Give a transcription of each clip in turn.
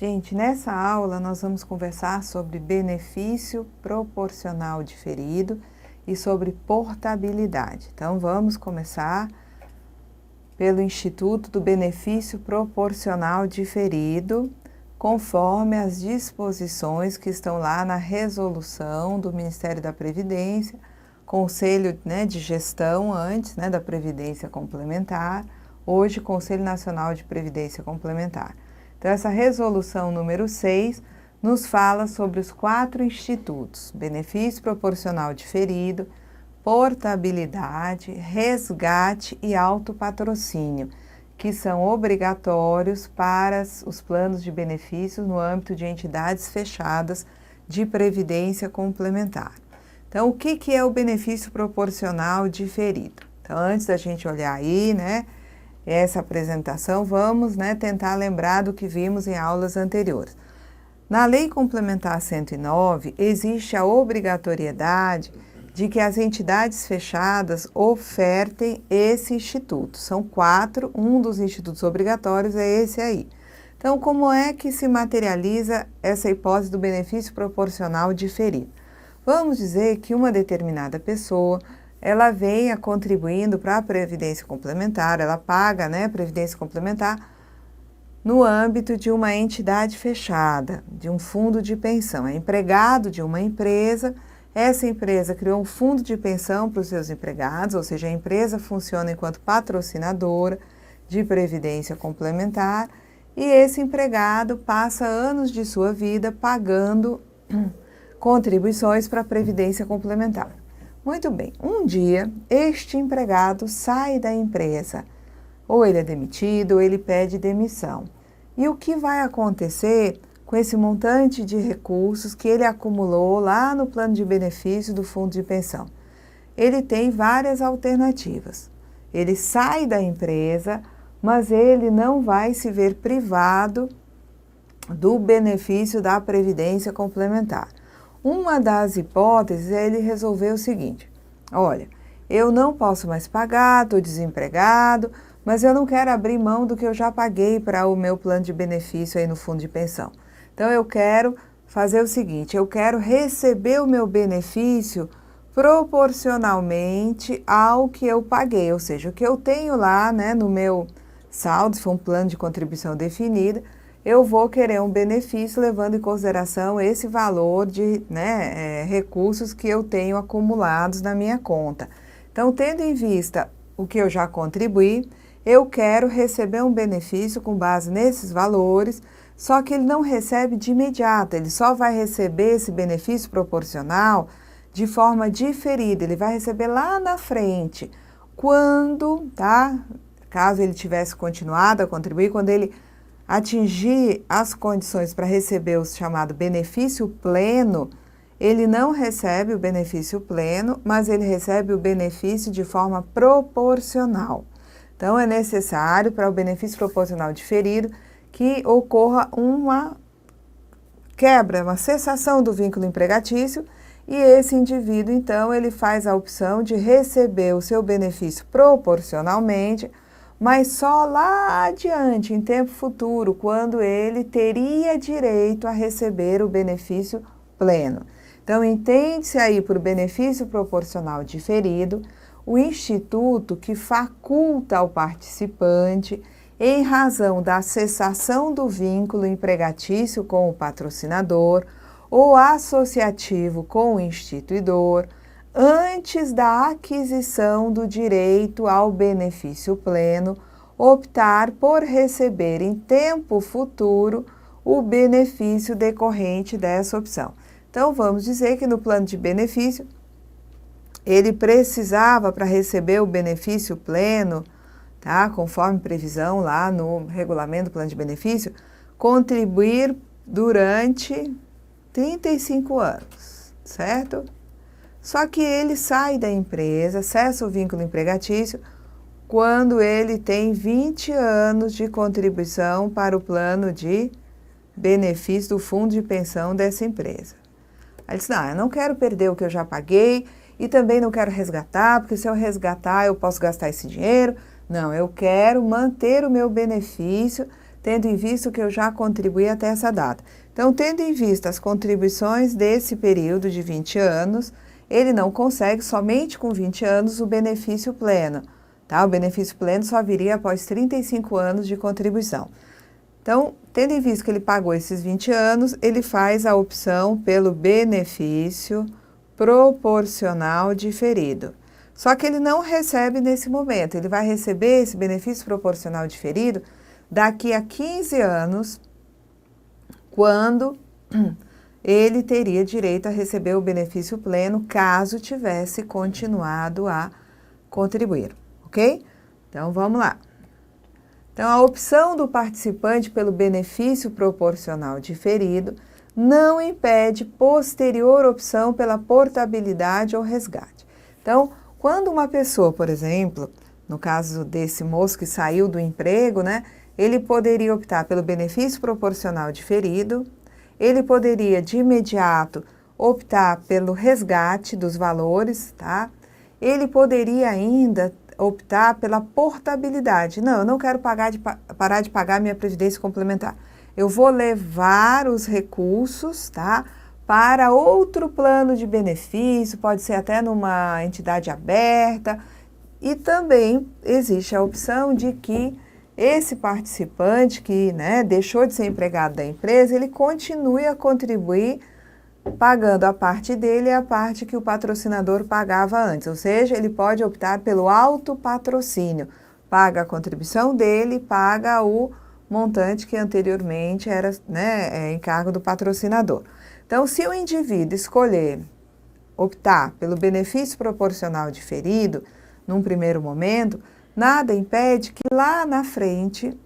Gente, nessa aula nós vamos conversar sobre benefício proporcional diferido e sobre portabilidade. Então, vamos começar pelo Instituto do Benefício Proporcional Diferido, conforme as disposições que estão lá na resolução do Ministério da Previdência, Conselho de Gestão antes da Previdência Complementar, hoje Conselho Nacional de Previdência Complementar. Então, essa resolução número 6 nos fala sobre os 4 institutos: benefício proporcional diferido, portabilidade, resgate e autopatrocínio, que são obrigatórios para os planos de benefícios no âmbito de entidades fechadas de previdência complementar. Então, o que é o benefício proporcional diferido? Então, antes da gente olhar aí, essa apresentação, vamos tentar lembrar do que vimos em aulas anteriores. Na Lei Complementar 109, existe a obrigatoriedade de que as entidades fechadas ofertem esse instituto. São 4, um dos institutos obrigatórios é esse aí. Então, como é que se materializa essa hipótese do benefício proporcional diferido? Vamos dizer que uma determinada pessoa ela venha contribuindo para a Previdência Complementar, ela paga a Previdência Complementar no âmbito de uma entidade fechada, de um fundo de pensão. É empregado de uma empresa, essa empresa criou um fundo de pensão para os seus empregados, ou seja, a empresa funciona enquanto patrocinadora de Previdência Complementar e esse empregado passa anos de sua vida pagando contribuições para a Previdência Complementar. Muito bem, um dia este empregado sai da empresa, ou ele é demitido, ou ele pede demissão. E o que vai acontecer com esse montante de recursos que ele acumulou lá no plano de benefício do fundo de pensão? Ele tem várias alternativas. Ele sai da empresa, mas ele não vai se ver privado do benefício da Previdência Complementar. Uma das hipóteses é ele resolver o seguinte: olha, eu não posso mais pagar, estou desempregado, mas eu não quero abrir mão do que eu já paguei para o meu plano de benefício aí no fundo de pensão. Então, eu quero fazer o seguinte, eu quero receber o meu benefício proporcionalmente ao que eu paguei, ou seja, o que eu tenho lá no meu saldo, se for um plano de contribuição definida, eu vou querer um benefício levando em consideração esse valor de recursos que eu tenho acumulados na minha conta. Então, tendo em vista o que eu já contribuí, eu quero receber um benefício com base nesses valores, só que ele não recebe de imediato, ele só vai receber esse benefício proporcional de forma diferida, ele vai receber lá na frente, quando, caso ele tivesse continuado a contribuir, quando ele atingir as condições para receber o chamado benefício pleno, ele não recebe o benefício pleno, mas ele recebe o benefício de forma proporcional. Então, é necessário para o benefício proporcional diferido que ocorra uma quebra, uma cessação do vínculo empregatício e esse indivíduo, então, ele faz a opção de receber o seu benefício proporcionalmente, mas só lá adiante, em tempo futuro, quando ele teria direito a receber o benefício pleno. Então, entende-se aí por benefício proporcional diferido o instituto que faculta ao participante, em razão da cessação do vínculo empregatício com o patrocinador ou associativo com o instituidor, antes da aquisição do direito ao benefício pleno, optar por receber em tempo futuro o benefício decorrente dessa opção. Então, vamos dizer que no plano de benefício, ele precisava, para receber o benefício pleno, conforme previsão lá no regulamento do plano de benefício, contribuir durante 35 anos, certo? Só que ele sai da empresa, cessa o vínculo empregatício, quando ele tem 20 anos de contribuição para o plano de benefício do fundo de pensão dessa empresa. Aí ele disse, não, eu não quero perder o que eu já paguei e também não quero resgatar, porque se eu resgatar eu posso gastar esse dinheiro. Não, eu quero manter o meu benefício tendo em vista que eu já contribuí até essa data. Então, tendo em vista as contribuições desse período de 20 anos, ele não consegue somente com 20 anos o benefício pleno, tá? O benefício pleno só viria após 35 anos de contribuição. Então, tendo em vista que ele pagou esses 20 anos, ele faz a opção pelo benefício proporcional diferido. Só que ele não recebe nesse momento, ele vai receber esse benefício proporcional diferido daqui a 15 anos, quando ele teria direito a receber o benefício pleno, caso tivesse continuado a contribuir, ok? Então, vamos lá. Então, a opção do participante pelo benefício proporcional diferido não impede posterior opção pela portabilidade ou resgate. Então, quando uma pessoa, por exemplo, no caso desse moço que saiu do emprego, né, ele poderia optar pelo benefício proporcional diferido, ele poderia de imediato optar pelo resgate dos valores, tá? Ele poderia ainda optar pela portabilidade. Não, eu não quero parar de pagar minha previdência complementar. Eu vou levar os recursos, tá, para outro plano de benefício, pode ser até numa entidade aberta. E também existe a opção de que esse participante que, né, deixou de ser empregado da empresa, ele continue a contribuir pagando a parte dele e a parte que o patrocinador pagava antes. Ou seja, ele pode optar pelo autopatrocínio. Paga a contribuição dele, paga o montante que anteriormente era, né, encargo do patrocinador. Então, se o indivíduo escolher optar pelo benefício proporcional diferido, num primeiro momento, nada impede que lá na frente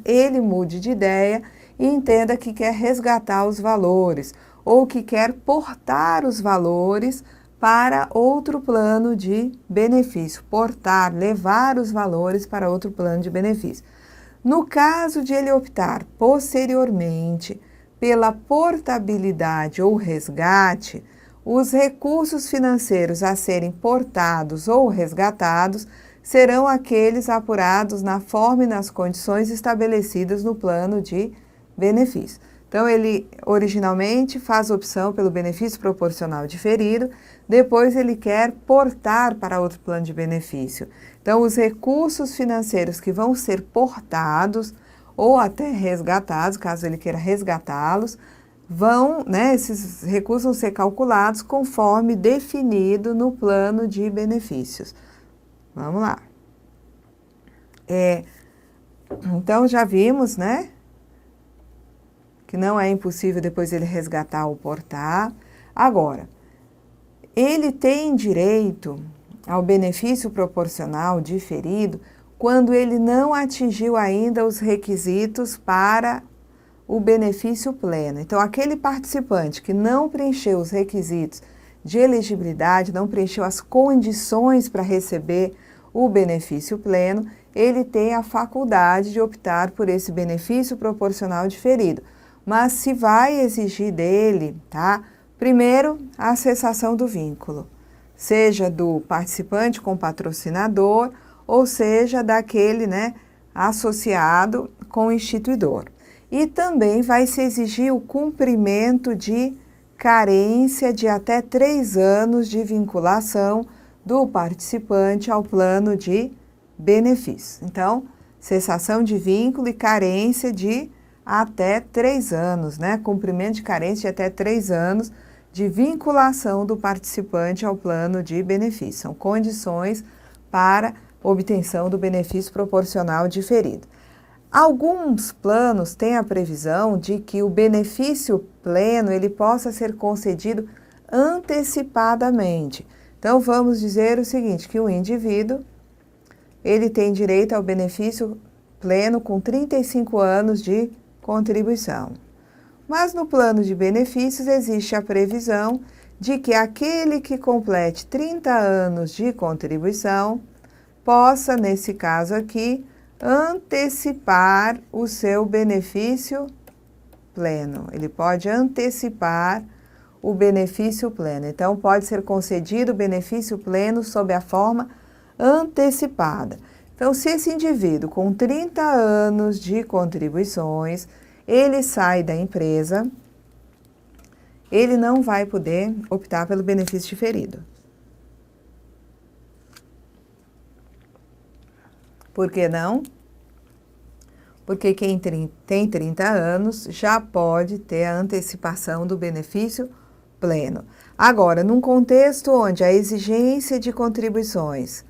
ele mude de ideia e entenda que quer resgatar os valores ou que quer portar os valores para outro plano de benefício. Portar, levar os valores para outro plano de benefício. No caso de ele optar posteriormente pela portabilidade ou resgate, os recursos financeiros a serem portados ou resgatados serão aqueles apurados na forma e nas condições estabelecidas no plano de benefício. Então, ele originalmente faz opção pelo benefício proporcional diferido, depois ele quer portar para outro plano de benefício. Então, os recursos financeiros que vão ser portados ou até resgatados, caso ele queira resgatá-los, vão, né, esses recursos vão ser calculados conforme definido no plano de benefícios. Vamos lá. Então, já vimos, né, que não é impossível depois ele resgatar ou portar. Agora, ele tem direito ao benefício proporcional diferido quando ele não atingiu ainda os requisitos para o benefício pleno. Então, aquele participante que não preencheu os requisitos de elegibilidade, não preencheu as condições para receber o benefício pleno, ele tem a faculdade de optar por esse benefício proporcional diferido. Mas se vai exigir dele, tá? Primeiro, a cessação do vínculo, seja do participante com o patrocinador, ou seja, daquele, né, associado com o instituidor. E também vai se exigir o cumprimento de carência de até 3 anos de vinculação do participante ao plano de benefício. Então, cessação de vínculo e carência de até 3 anos, né? Cumprimento de carência de até 3 anos de vinculação do participante ao plano de benefício. São condições para obtenção do benefício proporcional diferido. Alguns planos têm a previsão de que o benefício pleno ele possa ser concedido antecipadamente. Então, vamos dizer o seguinte, que o indivíduo ele tem direito ao benefício pleno com 35 anos de contribuição. Mas no plano de benefícios existe a previsão de que aquele que complete 30 anos de contribuição possa, nesse caso aqui, antecipar o seu benefício pleno. Ele pode antecipar o benefício pleno. Então, pode ser concedido o benefício pleno sob a forma antecipada. Então, se esse indivíduo com 30 anos de contribuições, ele sai da empresa, ele não vai poder optar pelo benefício diferido. Por que não? Porque quem tem 30 anos já pode ter a antecipação do benefício pleno. Agora, num contexto onde a exigência de contribuições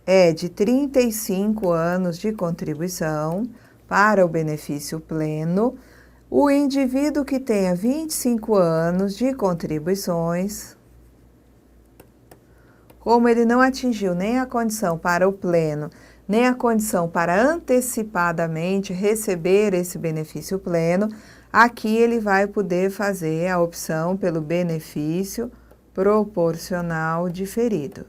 é de 35 anos de contribuição para o benefício pleno, o indivíduo que tenha 25 anos de contribuições, como ele não atingiu nem a condição para o pleno, nem a condição para antecipadamente receber esse benefício pleno, aqui ele vai poder fazer a opção pelo benefício proporcional diferido.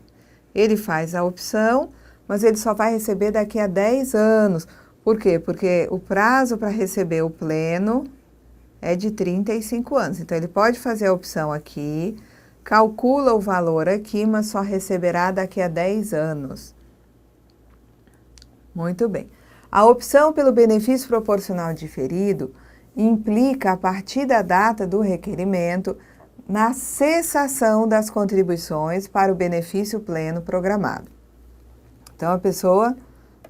Ele faz a opção, mas ele só vai receber daqui a 10 anos. Por quê? Porque o prazo para receber o pleno é de 35 anos. Então, ele pode fazer a opção aqui, calcula o valor aqui, mas só receberá daqui a 10 anos. Muito bem. A opção pelo benefício proporcional diferido implica, a partir da data do requerimento, na cessação das contribuições para o benefício pleno programado. Então, a pessoa,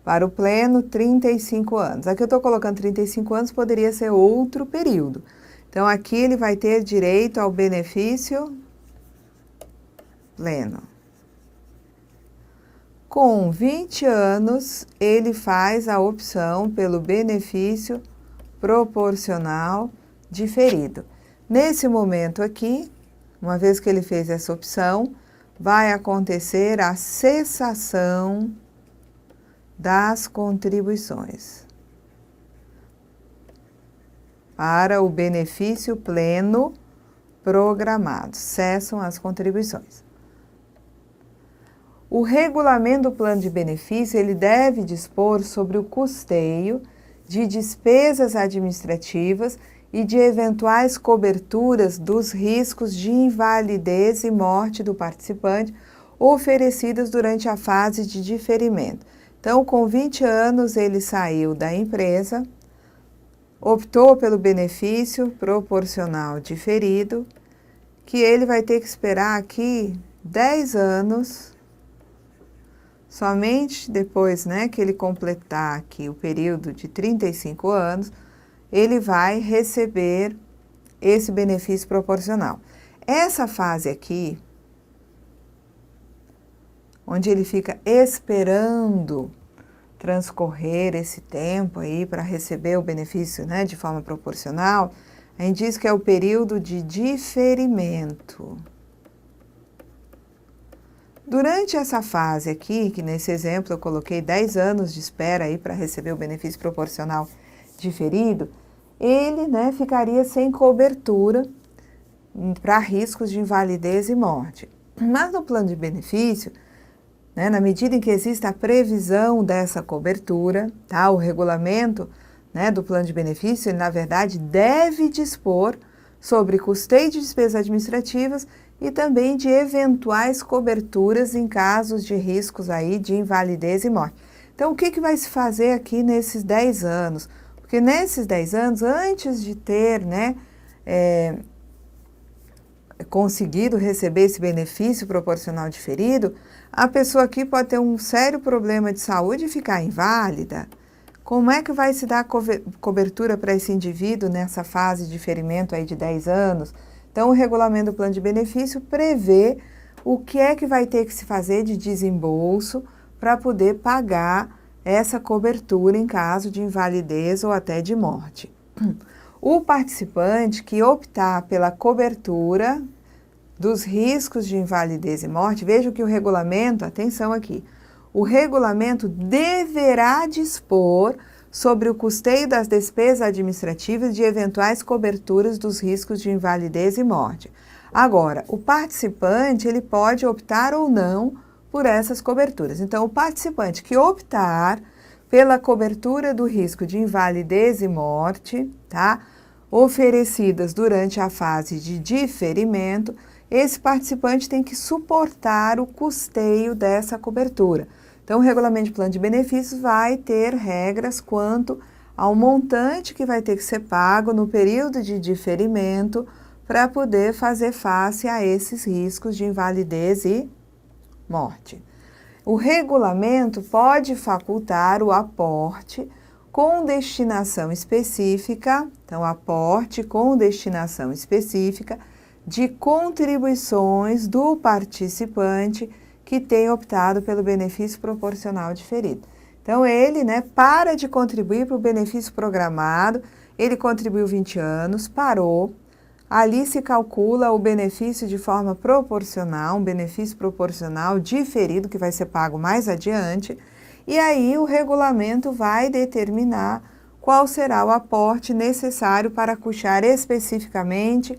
para o pleno, 35 anos. Aqui eu estou colocando 35 anos, poderia ser outro período. Então, aqui ele vai ter direito ao benefício pleno. Com 20 anos, ele faz a opção pelo benefício proporcional diferido. Nesse momento aqui, uma vez que ele fez essa opção, vai acontecer a cessação das contribuições para o benefício pleno programado. Cessam as contribuições. O regulamento do plano de benefício, ele deve dispor sobre o custeio de despesas administrativas e de eventuais coberturas dos riscos de invalidez e morte do participante oferecidas durante a fase de diferimento. Então, com 20 anos, ele saiu da empresa, optou pelo benefício proporcional diferido, que ele vai ter que esperar aqui 10 anos, somente depois, né, que ele completar aqui o período de 35 anos, ele vai receber esse benefício proporcional. Essa fase aqui, onde ele fica esperando transcorrer esse tempo aí para receber o benefício, né, de forma proporcional, a gente diz que é o período de diferimento. Durante essa fase aqui, que nesse exemplo eu coloquei 10 anos de espera aí para receber o benefício proporcional diferido, ele, né, ficaria sem cobertura para riscos de invalidez e morte. Mas no plano de benefício, né, na medida em que existe a previsão dessa cobertura, tá, o regulamento, né, do plano de benefício, ele, na verdade, deve dispor sobre custeio de despesas administrativas e também de eventuais coberturas em casos de riscos aí de invalidez e morte. Então, o que vai se fazer aqui nesses 10 anos? Porque nesses 10 anos, antes de ter, né, conseguido receber esse benefício proporcional diferido, a pessoa aqui pode ter um sério problema de saúde e ficar inválida. Como é que vai se dar cobertura para esse indivíduo nessa fase de diferimento aí de 10 anos? Então, o regulamento do plano de benefício prevê o que é que vai ter que se fazer de desembolso para poder pagar essa cobertura em caso de invalidez ou até de morte. O participante que optar pela cobertura dos riscos de invalidez e morte, veja que o regulamento, atenção aqui, o regulamento deverá dispor sobre o custeio das despesas administrativas de eventuais coberturas dos riscos de invalidez e morte. Agora, o participante, ele pode optar ou não por essas coberturas. Então, o participante que optar pela cobertura do risco de invalidez e morte, tá, oferecidas durante a fase de diferimento, esse participante tem que suportar o custeio dessa cobertura. Então, o regulamento de plano de benefícios vai ter regras quanto ao montante que vai ter que ser pago no período de diferimento para poder fazer face a esses riscos de invalidez e morte. O regulamento pode facultar o aporte com destinação específica, então aporte com destinação específica de contribuições do participante que tem optado pelo benefício proporcional diferido. Então, ele, para de contribuir para o benefício programado, ele contribuiu 20 anos, parou, ali se calcula o benefício de forma proporcional, um benefício proporcional diferido que vai ser pago mais adiante, e aí o regulamento vai determinar qual será o aporte necessário para custear especificamente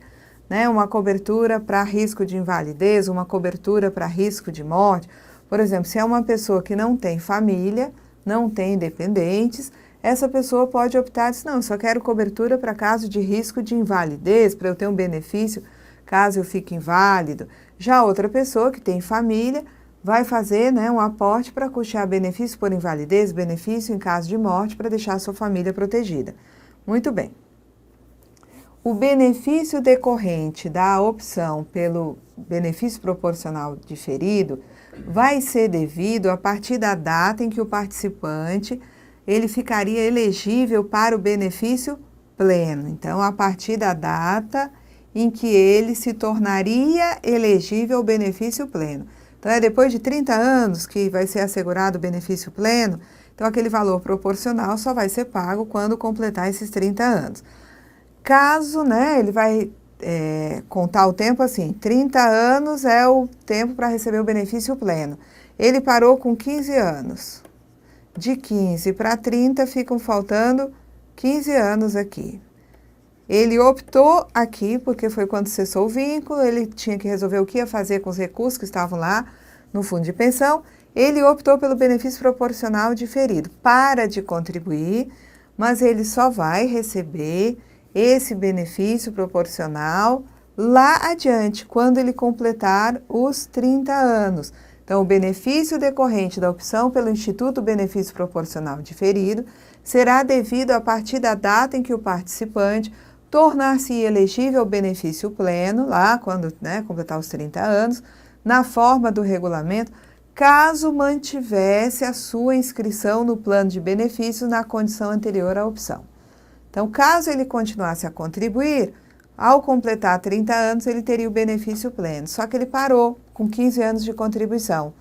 uma cobertura para risco de invalidez, uma cobertura para risco de morte. Por exemplo, se é uma pessoa que não tem família, não tem dependentes, essa pessoa pode optar, diz, não, eu só quero cobertura para caso de risco de invalidez, para eu ter um benefício caso eu fique inválido. Já outra pessoa que tem família vai fazer um aporte para custear benefício por invalidez, benefício em caso de morte, para deixar a sua família protegida. Muito bem. O benefício decorrente da opção pelo benefício proporcional diferido vai ser devido a partir da data em que o participante ele ficaria elegível para o benefício pleno. Então, a partir da data em que ele se tornaria elegível ao benefício pleno. Então, é depois de 30 anos que vai ser assegurado o benefício pleno, então aquele valor proporcional só vai ser pago quando completar esses 30 anos. Caso, ele vai contar o tempo assim, 30 anos é o tempo para receber o benefício pleno. Ele parou com 15 anos. De 15 para 30 ficam faltando 15 anos aqui. Ele optou aqui, porque foi quando cessou o vínculo, ele tinha que resolver o que ia fazer com os recursos que estavam lá no fundo de pensão, ele optou pelo benefício proporcional diferido. Para de contribuir, mas ele só vai receber esse benefício proporcional lá adiante, quando ele completar os 30 anos. Então, o benefício decorrente da opção pelo Instituto Benefício Proporcional Diferido será devido a partir da data em que o participante tornar-se elegível ao benefício pleno, lá quando completar os 30 anos, na forma do regulamento, caso mantivesse a sua inscrição no plano de benefícios na condição anterior à opção. Então, caso ele continuasse a contribuir, ao completar 30 anos, ele teria o benefício pleno. Só que ele parou com 15 anos de contribuição.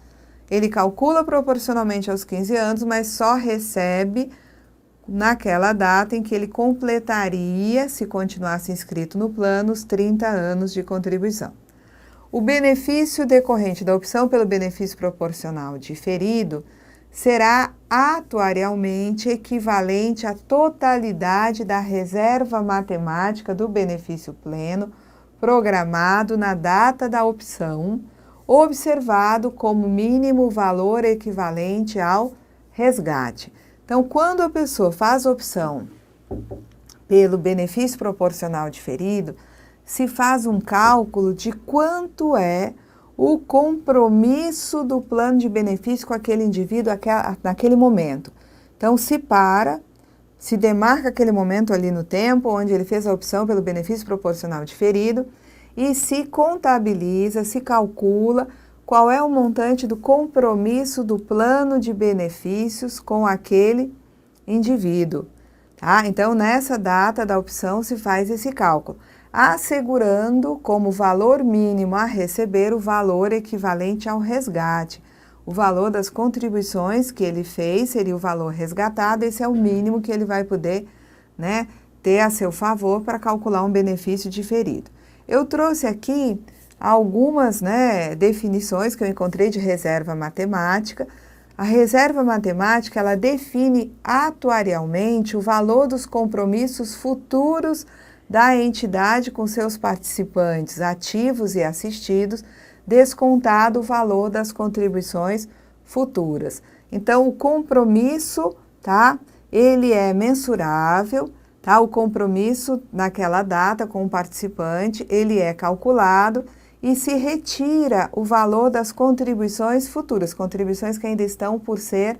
Ele calcula proporcionalmente aos 15 anos, mas só recebe naquela data em que ele completaria, se continuasse inscrito no plano, os 30 anos de contribuição. O benefício decorrente da opção pelo benefício proporcional diferido será atuarialmente equivalente à totalidade da reserva matemática do benefício pleno programado na data da opção, observado como mínimo valor equivalente ao resgate. Então, quando a pessoa faz opção pelo benefício proporcional diferido, se faz um cálculo de quanto é o compromisso do plano de benefício com aquele indivíduo naquele momento. Então, se demarca aquele momento ali no tempo onde ele fez a opção pelo benefício proporcional diferido e se contabiliza, se calcula qual é o montante do compromisso do plano de benefícios com aquele indivíduo. Tá? Então, nessa data da opção se faz esse cálculo, assegurando como valor mínimo a receber o valor equivalente ao resgate. O valor das contribuições que ele fez seria o valor resgatado, esse é o mínimo que ele vai poder ter a seu favor para calcular um benefício diferido. Eu trouxe aqui algumas definições que eu encontrei de reserva matemática. A reserva matemática, ela define atuarialmente o valor dos compromissos futuros da entidade com seus participantes ativos e assistidos, descontado o valor das contribuições futuras. Então, o compromisso, ele é mensurável, o compromisso naquela data com o participante, ele é calculado e se retira o valor das contribuições futuras, contribuições que ainda estão por ser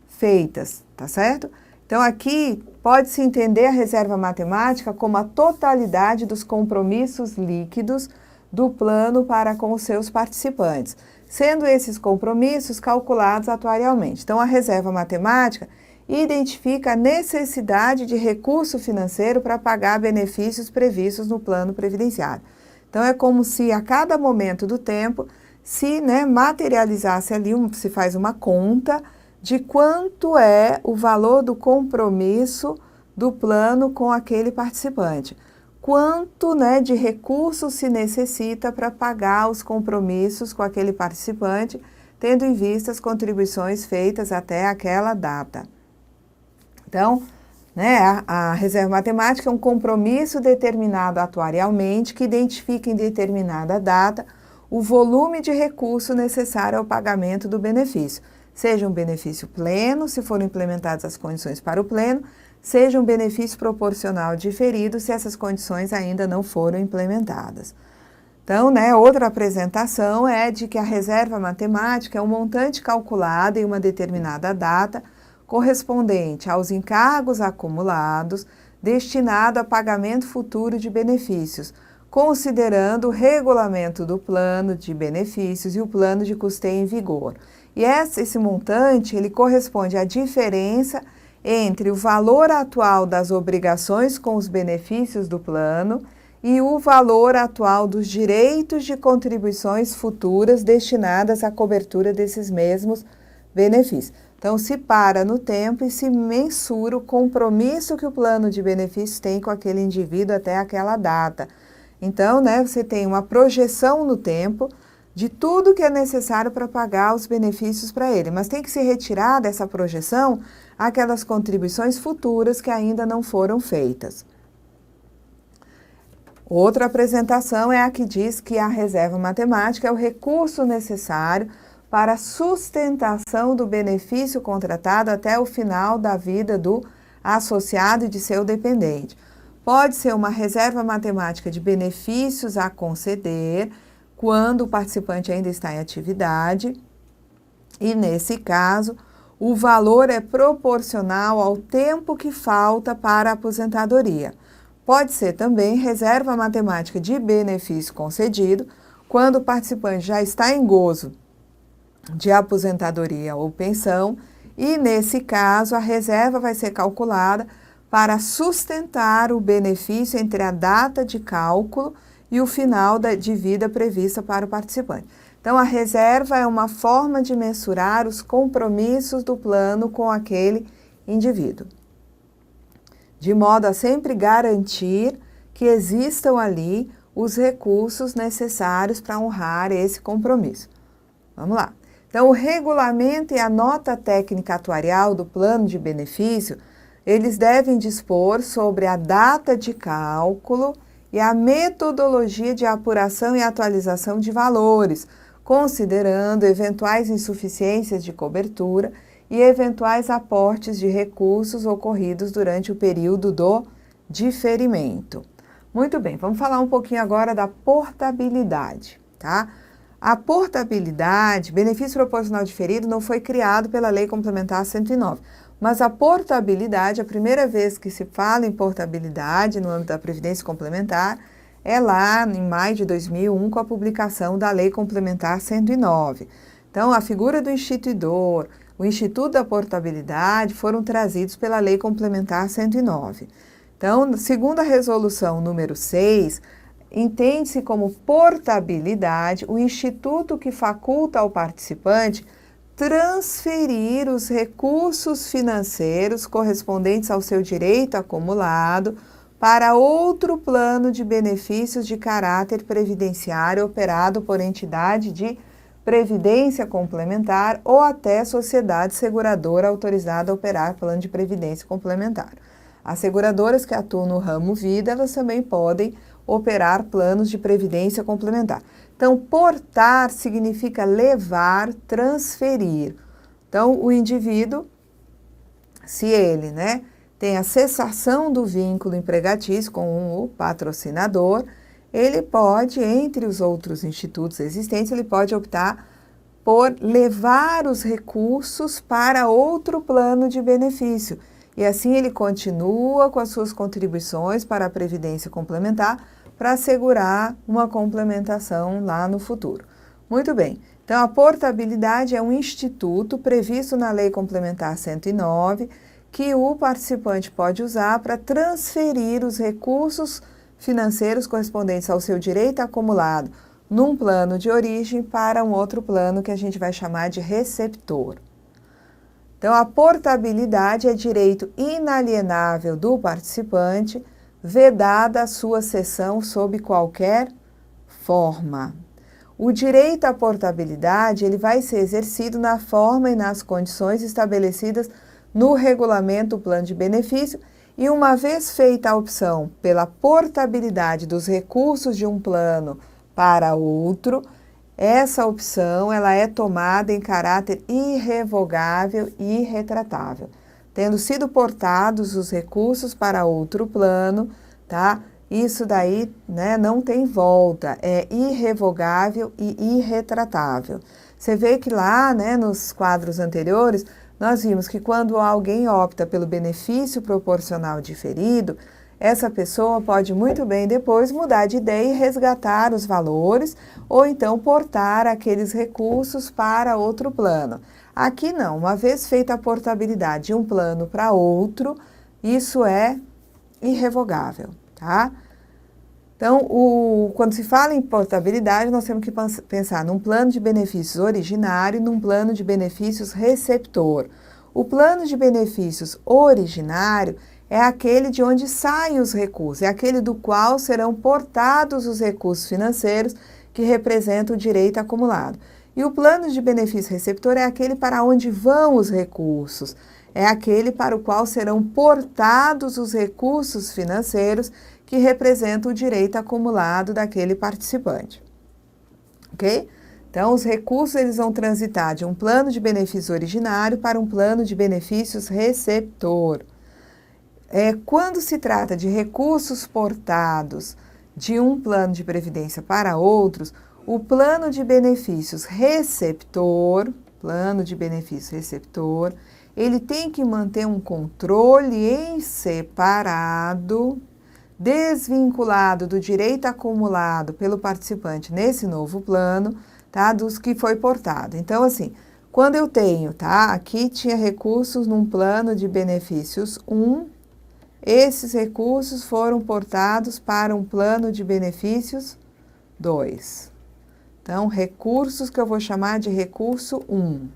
feitas, tá certo? Então, aqui pode-se entender a reserva matemática como a totalidade dos compromissos líquidos do plano para com os seus participantes, sendo esses compromissos calculados atuarialmente. Então, a reserva matemática identifica a necessidade de recurso financeiro para pagar benefícios previstos no plano previdenciário. Então, é como se a cada momento do tempo se materializasse ali, se faz uma conta de quanto é o valor do compromisso do plano com aquele participante. Quanto de recursos se necessita para pagar os compromissos com aquele participante, tendo em vista as contribuições feitas até aquela data. Então, a reserva matemática é um compromisso determinado atuarialmente que identifica em determinada data o volume de recurso necessário ao pagamento do benefício, seja um benefício pleno, se forem implementadas as condições para o pleno, seja um benefício proporcional diferido, se essas condições ainda não foram implementadas. Então, outra apresentação é de que a reserva matemática é um montante calculado em uma determinada data, correspondente aos encargos acumulados, destinado a pagamento futuro de benefícios, considerando o regulamento do plano de benefícios e o plano de custeio em vigor. E esse montante, ele corresponde à diferença entre o valor atual das obrigações com os benefícios do plano e o valor atual dos direitos de contribuições futuras destinadas à cobertura desses mesmos benefícios. Então, se para no tempo e se mensura o compromisso que o plano de benefícios tem com aquele indivíduo até aquela data. Então, você tem uma projeção no tempo de tudo que é necessário para pagar os benefícios para ele, mas tem que se retirar dessa projeção aquelas contribuições futuras que ainda não foram feitas. Outra apresentação é a que diz que a reserva matemática é o recurso necessário para a sustentação do benefício contratado até o final da vida do associado e de seu dependente. Pode ser uma reserva matemática de benefícios a conceder quando o participante ainda está em atividade e, nesse caso, o valor é proporcional ao tempo que falta para a aposentadoria. Pode ser também reserva matemática de benefício concedido quando o participante já está em gozo de aposentadoria ou pensão e, nesse caso, a reserva vai ser calculada para sustentar o benefício entre a data de cálculo e o final de vida prevista para o participante. Então, a reserva é uma forma de mensurar os compromissos do plano com aquele indivíduo, de modo a sempre garantir que existam ali os recursos necessários para honrar esse compromisso. Vamos lá. Então, o regulamento e a nota técnica atuarial do plano de benefício, eles devem dispor sobre a data de cálculo e a metodologia de apuração e atualização de valores, considerando eventuais insuficiências de cobertura e eventuais aportes de recursos ocorridos durante o período do diferimento. Muito bem, vamos falar um pouquinho agora da portabilidade, tá? A portabilidade, benefício proporcional diferido, não foi criado pela Lei Complementar 109, mas a portabilidade, a primeira vez que se fala em portabilidade no âmbito da Previdência Complementar, é lá em maio de 2001, com a publicação da Lei Complementar 109. Então, a figura do instituidor, o Instituto da Portabilidade foram trazidos pela Lei Complementar 109. Então, segundo a resolução número 6, entende-se como portabilidade o instituto que faculta ao participante transferir os recursos financeiros correspondentes ao seu direito acumulado para outro plano de benefícios de caráter previdenciário operado por entidade de previdência complementar ou até sociedade seguradora autorizada a operar plano de previdência complementar. As seguradoras que atuam no ramo vida, elas também podem operar planos de previdência complementar. Então, portar significa levar, transferir. Então, o indivíduo, se ele, tem a cessação do vínculo empregatício com o patrocinador, ele pode, entre os outros institutos existentes, ele pode optar por levar os recursos para outro plano de benefício. E assim ele continua com as suas contribuições para a Previdência Complementar para assegurar uma complementação lá no futuro. Muito bem, então a portabilidade é um instituto previsto na Lei Complementar 109 que o participante pode usar para transferir os recursos financeiros correspondentes ao seu direito acumulado num plano de origem para um outro plano que a gente vai chamar de receptor. Então, a portabilidade é direito inalienável do participante, vedada a sua cessão sob qualquer forma. O direito à portabilidade ele vai ser exercido na forma e nas condições estabelecidas no regulamento do plano de benefício e uma vez feita a opção pela portabilidade dos recursos de um plano para outro, essa opção ela é tomada em caráter irrevogável e irretratável. Tendo sido portados os recursos para outro plano, tá? Isso daí, né, não tem volta, é irrevogável e irretratável. Você vê que lá, né, nos quadros anteriores, nós vimos que quando alguém opta pelo benefício proporcional diferido, essa pessoa pode muito bem depois mudar de ideia e resgatar os valores ou então portar aqueles recursos para outro plano. Aqui não, uma vez feita a portabilidade de um plano para outro, isso é irrevogável, tá? Então, quando se fala em portabilidade, nós temos que pensar num plano de benefícios originário e num plano de benefícios receptor. O plano de benefícios originário é aquele de onde saem os recursos, é aquele do qual serão portados os recursos financeiros que representam o direito acumulado. E o plano de benefício receptor é aquele para onde vão os recursos, é aquele para o qual serão portados os recursos financeiros que representam o direito acumulado daquele participante. Ok? Então, os recursos eles vão transitar de um plano de benefício originário para um plano de benefícios receptor. Quando se trata de recursos portados de um plano de previdência para outros, o plano de benefícios receptor, ele tem que manter um controle em separado, desvinculado do direito acumulado pelo participante nesse novo plano, tá? Dos que foi portado. Então, assim, quando eu tenho, tá? Aqui tinha recursos num plano de benefícios 1, esses recursos foram portados para um plano de benefícios 2. Então, recursos que eu vou chamar de recurso 1.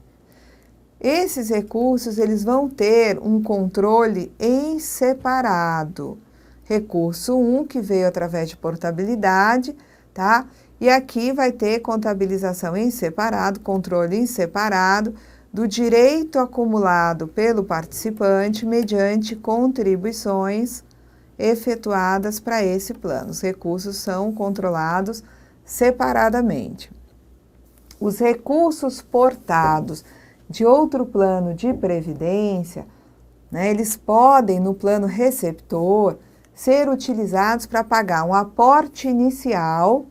Esses recursos, eles vão ter um controle em separado. Recurso 1, que veio através de portabilidade, tá? E aqui vai ter contabilização em separado, controle em separado do direito acumulado pelo participante mediante contribuições efetuadas para esse plano. Os recursos são controlados separadamente. Os recursos portados de outro plano de previdência, né, eles podem, no plano receptor, ser utilizados para pagar um aporte inicial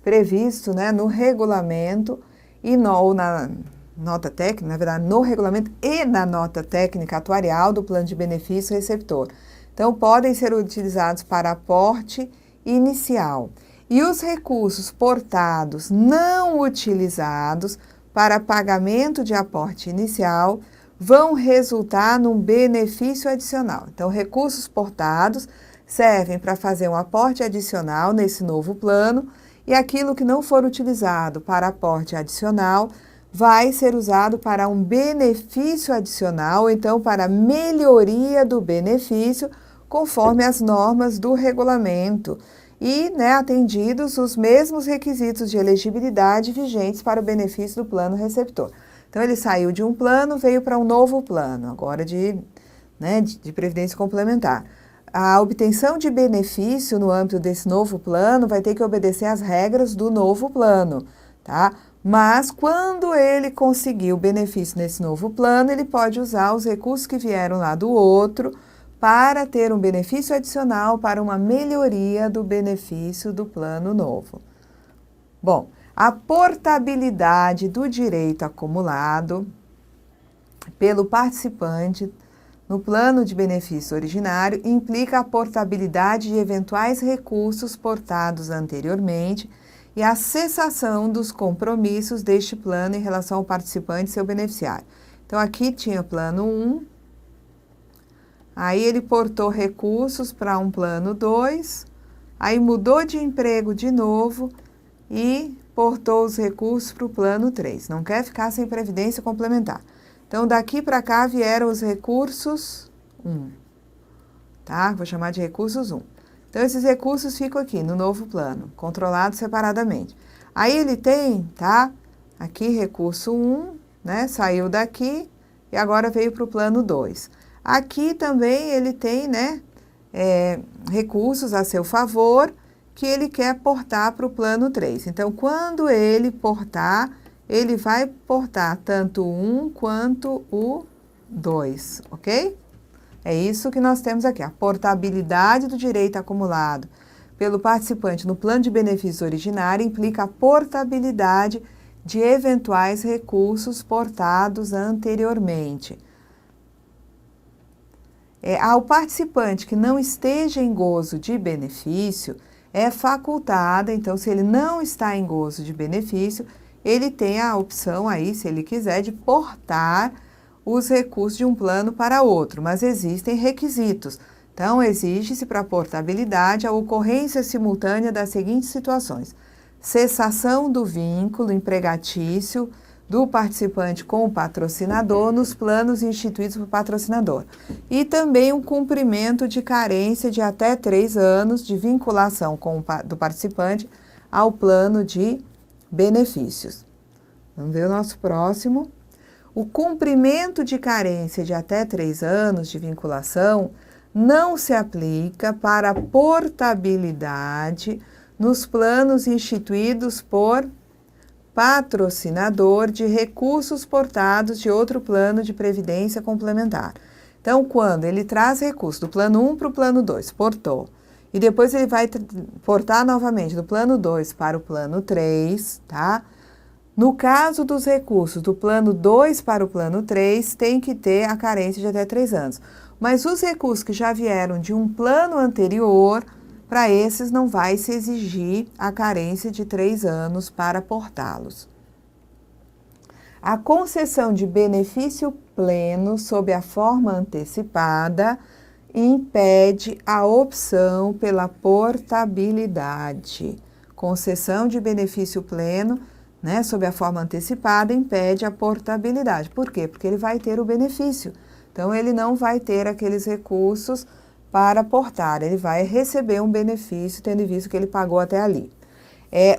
previsto, né, no regulamento e na nota técnica, na verdade, no regulamento e na nota técnica atuarial do plano de benefício receptor. Então, podem ser utilizados para aporte inicial. E os recursos portados não utilizados para pagamento de aporte inicial vão resultar num benefício adicional. Então, recursos portados servem para fazer um aporte adicional nesse novo plano e aquilo que não for utilizado para aporte adicional vai ser usado para um benefício adicional, ou então para melhoria do benefício, conforme as normas do regulamento e, né, atendidos os mesmos requisitos de elegibilidade vigentes para o benefício do plano receptor. Então, ele saiu de um plano, veio para um novo plano, agora de previdência complementar. A obtenção de benefício no âmbito desse novo plano vai ter que obedecer às regras do novo plano, tá? Mas, quando ele conseguir o benefício nesse novo plano, ele pode usar os recursos que vieram lá do outro para ter um benefício adicional para uma melhoria do benefício do plano novo. Bom, a portabilidade do direito acumulado pelo participante no plano de benefício originário implica a portabilidade de eventuais recursos portados anteriormente e a cessação dos compromissos deste plano em relação ao participante e seu beneficiário. Então, aqui tinha o plano 1, aí ele portou recursos para um plano 2, aí mudou de emprego de novo e portou os recursos para o plano 3. Não quer ficar sem previdência complementar. Então, daqui para cá vieram os recursos 1, tá? Vou chamar de recursos 1. Então, esses recursos ficam aqui no novo plano, controlados separadamente. Aí ele tem, tá? Aqui recurso 1, né? Saiu daqui e agora veio para o plano 2. Aqui também ele tem, né? Recursos a seu favor que ele quer portar para o plano 3. Então, quando ele portar, ele vai portar tanto o 1 quanto o 2, ok? É isso que nós temos aqui, a portabilidade do direito acumulado pelo participante no plano de benefício originário implica a portabilidade de eventuais recursos portados anteriormente. Ao participante que não esteja em gozo de benefício, é facultada, então, se ele não está em gozo de benefício, ele tem a opção aí, se ele quiser, de portar os recursos de um plano para outro, mas existem requisitos. Então, exige-se para a portabilidade a ocorrência simultânea das seguintes situações: cessação do vínculo empregatício do participante com o patrocinador nos planos instituídos pelo patrocinador. E também um cumprimento de carência de até 3 anos de vinculação do participante ao plano de benefícios. Vamos ver o nosso próximo. O cumprimento de carência de até 3 anos de vinculação não se aplica para a portabilidade nos planos instituídos por patrocinador de recursos portados de outro plano de previdência complementar. Então, quando ele traz recursos do plano 1 para o plano 2, portou, e depois ele vai portar novamente do plano 2 para o plano 3, tá? No caso dos recursos do plano 2 para o plano 3, tem que ter a carência de até 3 anos. Mas os recursos que já vieram de um plano anterior, para esses não vai se exigir a carência de 3 anos para portá-los. A concessão de benefício pleno sob a forma antecipada impede a opção pela portabilidade. Concessão de benefício pleno, né, sob a forma antecipada, impede a portabilidade. Por quê? Porque ele vai ter o benefício. Então, ele não vai ter aqueles recursos para portar, ele vai receber um benefício, tendo em vista que ele pagou até ali.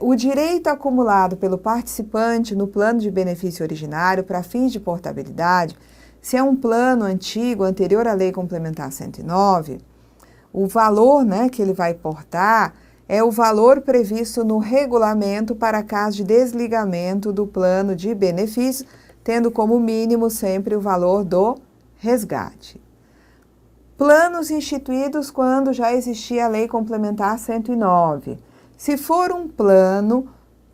O direito acumulado pelo participante no plano de benefício originário para fins de portabilidade, se é um plano antigo, anterior à Lei Complementar 109, o valor, né, que ele vai portar é o valor previsto no regulamento para caso de desligamento do plano de benefício, tendo como mínimo sempre o valor do resgate. Planos instituídos quando já existia a Lei Complementar 109. Se for um plano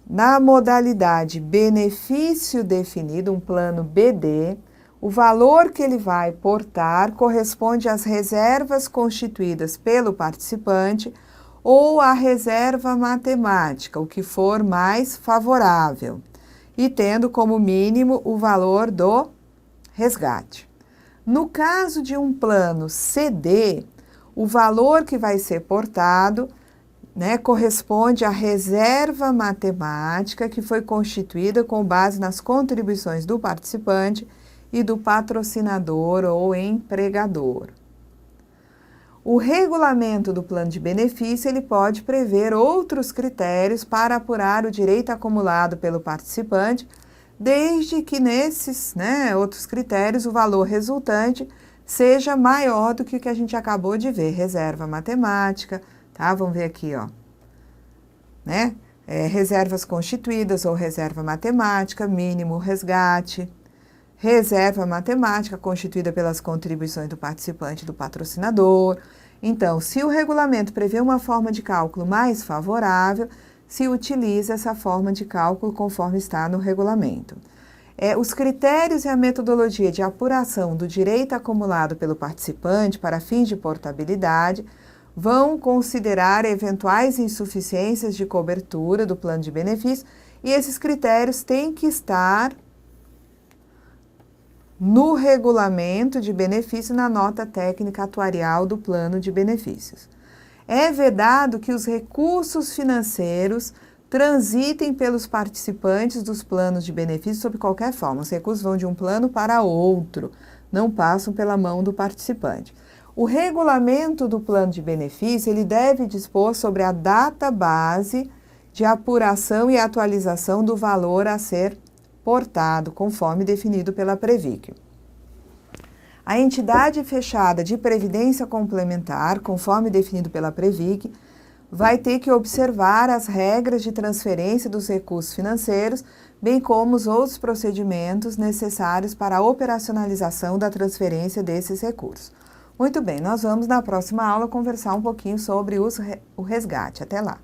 na modalidade benefício definido, um plano BD, o valor que ele vai portar corresponde às reservas constituídas pelo participante ou à reserva matemática, o que for mais favorável, e tendo como mínimo o valor do resgate. No caso de um plano CD, o valor que vai ser portado, né, corresponde à reserva matemática que foi constituída com base nas contribuições do participante e do patrocinador ou empregador. O regulamento do plano de benefício ele pode prever outros critérios para apurar o direito acumulado pelo participante, desde que nesses, né, outros critérios o valor resultante seja maior do que o que a gente acabou de ver, reserva matemática, tá? Vamos ver aqui, ó, né? Reservas constituídas ou reserva matemática, mínimo resgate, reserva matemática constituída pelas contribuições do participante e do patrocinador. Então, se o regulamento prevê uma forma de cálculo mais favorável, se utiliza essa forma de cálculo conforme está no regulamento. Os critérios e a metodologia de apuração do direito acumulado pelo participante para fins de portabilidade vão considerar eventuais insuficiências de cobertura do plano de benefício e esses critérios têm que estar no regulamento de benefício, na nota técnica atuarial do plano de benefícios. É vedado que os recursos financeiros transitem pelos participantes dos planos de benefício sob qualquer forma. Os recursos vão de um plano para outro, não passam pela mão do participante. O regulamento do plano de benefício, ele deve dispor sobre a data base de apuração e atualização do valor a ser portado, conforme definido pela Previc. A entidade fechada de previdência complementar, conforme definido pela Previc, vai ter que observar as regras de transferência dos recursos financeiros, bem como os outros procedimentos necessários para a operacionalização da transferência desses recursos. Muito bem, nós vamos na próxima aula conversar um pouquinho sobre o resgate. Até lá!